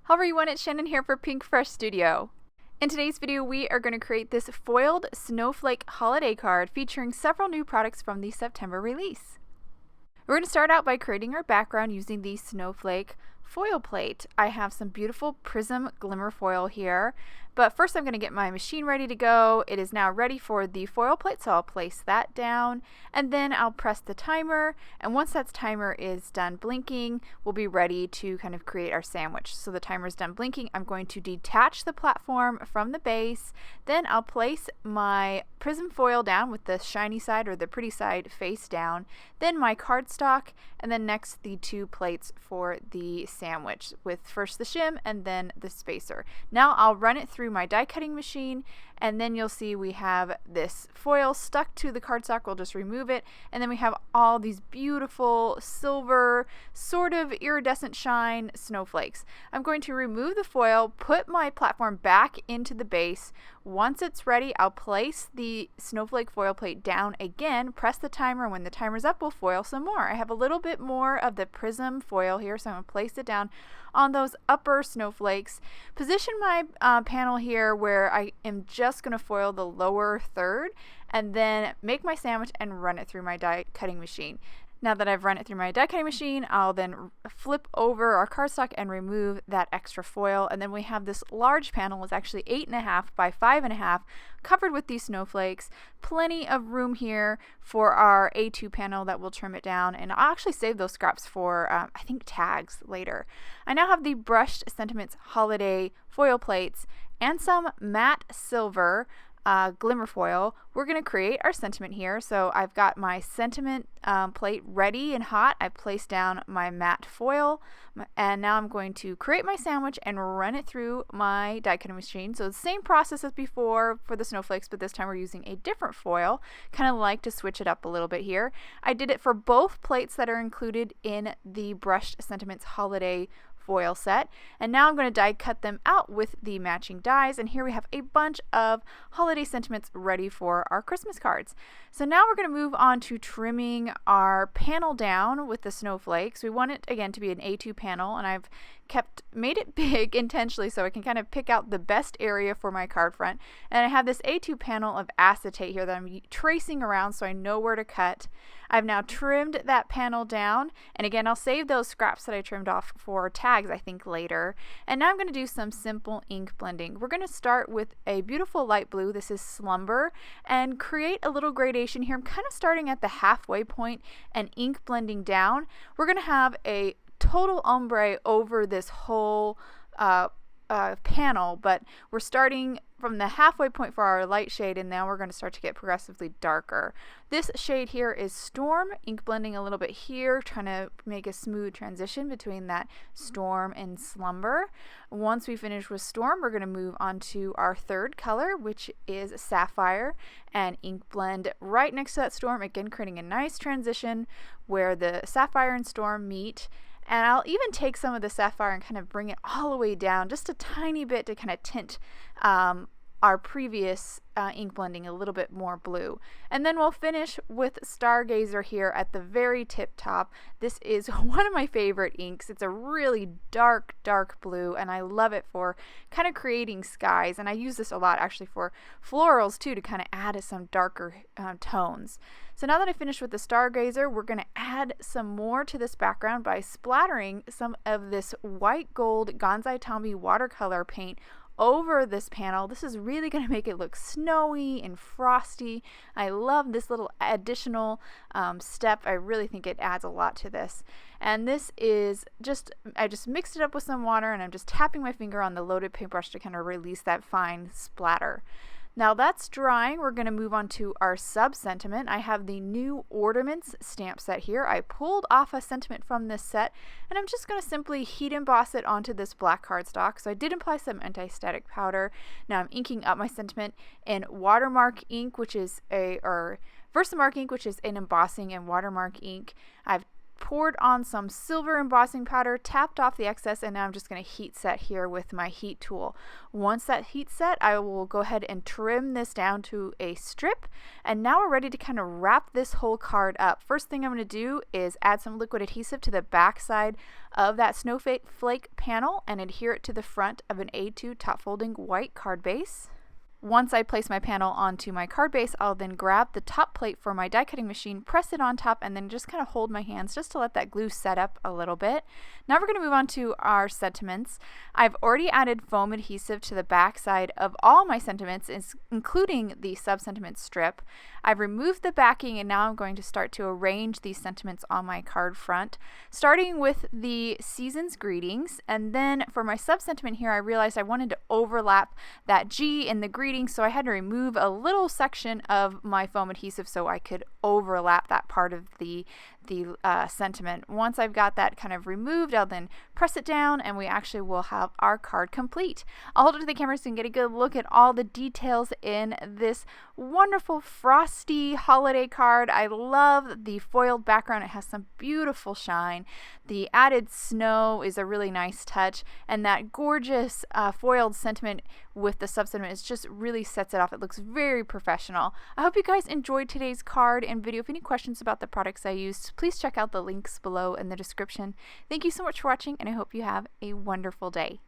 Hello everyone, it's Channin here for Pinkfresh Studio. In today's video, we are going to create this foiled snowflake holiday card featuring several new products from the September release. We're going to start out by creating our background using the snowflake foil plate. I have some beautiful prism glimmer foil here, but first I'm going to get my machine ready to go. It is now ready for the foil plate, so I'll place that down and then I'll press the timer, and once that timer is done blinking, we'll be ready to kind of create our sandwich. So the timer is done blinking. I'm going to detach the platform from the base, then I'll place my prism foil down with the shiny side or the pretty side face down, then my cardstock, and then next the two plates for the sandwich with first the shim and then the spacer. Now I'll run it through my die cutting machine, and then you'll see we have this foil stuck to the cardstock. We'll just remove it, and then we have all these beautiful silver sort of iridescent shine snowflakes. I'm going to remove the foil, put my platform back into the base. Once it's ready, I'll place the snowflake foil plate down again, press the timer, and when the timer's up, we'll foil some more. I have a little bit more of the prism foil here, so I'm going to place it down on those upper snowflakes. Position my panel here where I am just going to foil the lower third, and then make my sandwich and run it through my die cutting machine. Now that I've run it through my die cutting machine, I'll then flip over our cardstock and remove that extra foil, and then we have this large panel. It's actually 8.5 by 5.5, covered with these snowflakes. Plenty of room here for our A2 panel that will trim it down, and I'll actually save those scraps for I think tags later. I now have the brushed sentiments holiday foil plates and some matte silver glimmer foil. We're going to create our sentiment here. So I've got my sentiment plate ready and hot. I placed down my matte foil, and now I'm going to create my sandwich and run it through my die cutting machine. So the same process as before for the snowflakes, but this time we're using a different foil. Kind of like to switch it up a little bit here. I did it for both plates that are included in the brushed sentiments holiday foil set, and now I'm going to die cut them out with the matching dies, and here we have a bunch of holiday sentiments ready for our Christmas cards. So now we're going to move on to trimming our panel down with the snowflakes. We want it again to be an A2 panel, and I've made it big intentionally so I can kind of pick out the best area for my card front. And I have this A2 panel of acetate here that I'm tracing around so I know where to cut. I've now trimmed that panel down, and again I'll save those scraps that I trimmed off for tags I think later. And now I'm going to do some simple ink blending. We're going to start with a beautiful light blue. This is Slumber, and create a little gradation here. I'm kind of starting at the halfway point and ink blending down. We're going to have a total ombre over this whole panel, but we're starting from the halfway point for our light shade, and now we're going to start to get progressively darker. This shade here is Storm, ink blending a little bit here, trying to make a smooth transition between that Storm and Slumber. Once we finish with Storm, we're going to move on to our third color, which is Sapphire, and ink blend right next to that Storm, again creating a nice transition where the Sapphire and Storm meet. And I'll even take some of the Sapphire and kind of bring it all the way down just a tiny bit to kind of tint our previous ink blending a little bit more blue. And then we'll finish with Stargazer here at the very tip top. This is one of my favorite inks. It's a really dark blue, and I love it for kind of creating skies. And I use this a lot actually for florals too, to kind of add some darker tones. So now that I finished with the Stargazer, we're going to add some more to this background by splattering some of this white gold Gonzai Tommy watercolor paint over this panel. This is really going to make it look snowy and frosty. I love this little additional step. I really think it adds a lot to this. And this is I just mixed it up with some water, and I'm just tapping my finger on the loaded paintbrush to kind of release that fine splatter. Now that's drying, we're going to move on to our sub-sentiment. I have the new Ornaments Stamp Set here. I pulled off a sentiment from this set, and I'm just going to simply heat emboss it onto this black cardstock. So I did apply some anti-static powder. Now I'm inking up my sentiment in Watermark ink, which is Versamark ink, which is an embossing and watermark ink. I've poured on some silver embossing powder, tapped off the excess, and now I'm just going to heat set here with my heat tool. Once that heat set, I will go ahead and trim this down to a strip, and now we're ready to kind of wrap this whole card up. First thing I'm going to do is add some liquid adhesive to the back side of that Snowflake panel and adhere it to the front of an A2 top folding white card base. Once I place my panel onto my card base, I'll then grab the top plate for my die cutting machine, press it on top, and then just kind of hold my hands just to let that glue set up a little bit. Now we're going to move on to our sentiments. I've already added foam adhesive to the back side of all my sentiments, including the sub-sentiment strip. I've removed the backing, and now I'm going to start to arrange these sentiments on my card front, starting with the season's greetings. And then for my sub-sentiment here, I realized I wanted to overlap that G in the greeting, so I had to remove a little section of my foam adhesive so I could overlap that part of the sentiment. Once I've got that kind of removed, I'll then press it down and we actually will have our card complete. I'll hold it to the camera so you can get a good look at all the details in this wonderful frosty holiday card. I love the foiled background. It has some beautiful shine. The added snow is a really nice touch, and that gorgeous foiled sentiment with the sub-sentiment just really sets it off. It looks very professional. I hope you guys enjoyed today's card and video. If you have any questions about the products I used, please check out the links below in the description. Thank you so much for watching, and I hope you have a wonderful day.